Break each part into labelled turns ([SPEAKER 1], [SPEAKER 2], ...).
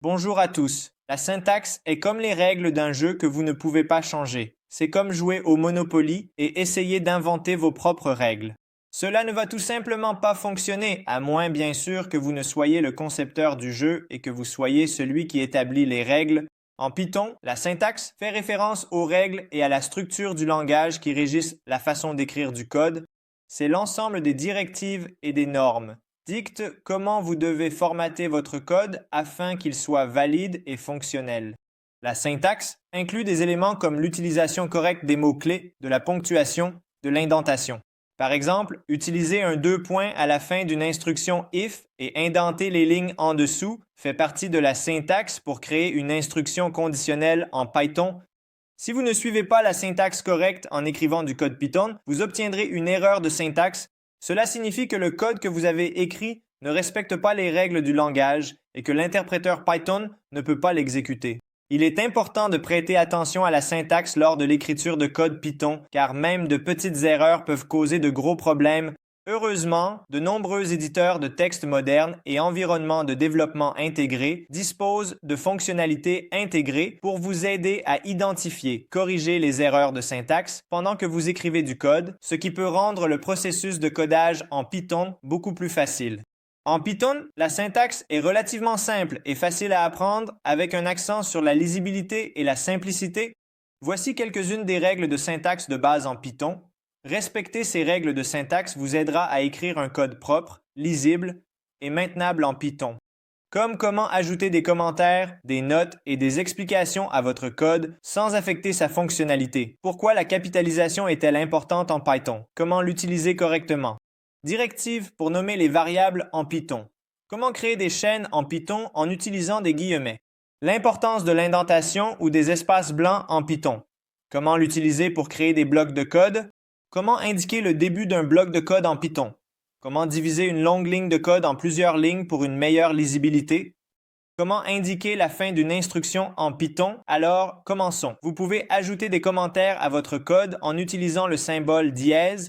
[SPEAKER 1] Bonjour à tous. La syntaxe est comme les règles d'un jeu que vous ne pouvez pas changer. C'est comme jouer au Monopoly et essayer d'inventer vos propres règles. Cela ne va tout simplement pas fonctionner, à moins bien sûr que vous ne soyez le concepteur du jeu et que vous soyez celui qui établit les règles. En Python, la syntaxe fait référence aux règles et à la structure du langage qui régissent la façon d'écrire du code. C'est l'ensemble des directives et des normes dicte comment vous devez formater votre code afin qu'il soit valide et fonctionnel. La syntaxe inclut des éléments comme l'utilisation correcte des mots-clés, de la ponctuation, de l'indentation. Par exemple, utiliser un deux points à la fin d'une instruction if et indenter les lignes en dessous fait partie de la syntaxe pour créer une instruction conditionnelle en Python. Si vous ne suivez pas la syntaxe correcte en écrivant du code Python, vous obtiendrez une erreur de syntaxe. Cela signifie que le code que vous avez écrit ne respecte pas les règles du langage et que l'interpréteur Python ne peut pas l'exécuter. Il est important de prêter attention à la syntaxe lors de l'écriture de code Python, car même de petites erreurs peuvent causer de gros problèmes. Heureusement, de nombreux éditeurs de textes modernes et environnements de développement intégrés disposent de fonctionnalités intégrées pour vous aider à identifier, corriger les erreurs de syntaxe pendant que vous écrivez du code, ce qui peut rendre le processus de codage en Python beaucoup plus facile. En Python, la syntaxe est relativement simple et facile à apprendre avec un accent sur la lisibilité et la simplicité. Voici quelques-unes des règles de syntaxe de base en Python. Respecter ces règles de syntaxe vous aidera à écrire un code propre, lisible et maintenable en Python. Comme comment ajouter des commentaires, des notes et des explications à votre code sans affecter sa fonctionnalité. Pourquoi la capitalisation est-elle importante en Python? Comment l'utiliser correctement? Directives pour nommer les variables en Python. Comment créer des chaînes en Python en utilisant des guillemets? L'importance de l'indentation ou des espaces blancs en Python. Comment l'utiliser pour créer des blocs de code? Comment indiquer le début d'un bloc de code en Python? Comment diviser une longue ligne de code en plusieurs lignes pour une meilleure lisibilité? Comment indiquer la fin d'une instruction en Python? Alors, commençons. Vous pouvez ajouter des commentaires à votre code en utilisant le symbole dièse.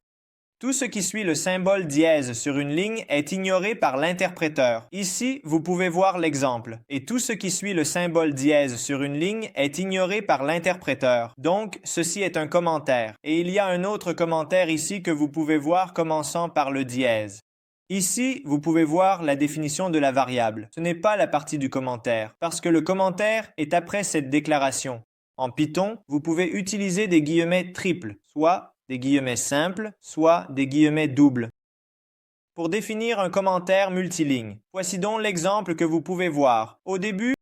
[SPEAKER 1] Tout ce qui suit le symbole dièse sur une ligne est ignoré par l'interpréteur. Ici, vous pouvez voir l'exemple. Et tout ce qui suit le symbole dièse sur une ligne est ignoré par l'interpréteur. Donc, ceci est un commentaire. Et il y a un autre commentaire ici que vous pouvez voir commençant par le dièse. Ici, vous pouvez voir la définition de la variable. Ce n'est pas la partie du commentaire, parce que le commentaire est après cette déclaration. En Python, vous pouvez utiliser des guillemets triples, soit des guillemets simples, soit des guillemets doubles. Pour définir un commentaire multiligne, voici donc l'exemple que vous pouvez voir. Au début,